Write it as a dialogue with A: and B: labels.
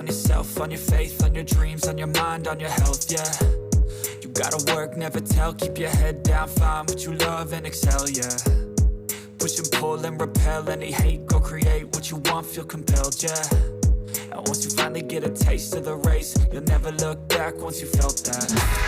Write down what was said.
A: on yourself, on your faith, on your dreams, on your mind, on your health, yeah. You gotta work, never tell, keep your head down, find what you love and excel, yeah. Push and pull and repel any hate, go create what you want, feel compelled, yeah. And once you finally get a taste of the race, you'll never look back once you felt that.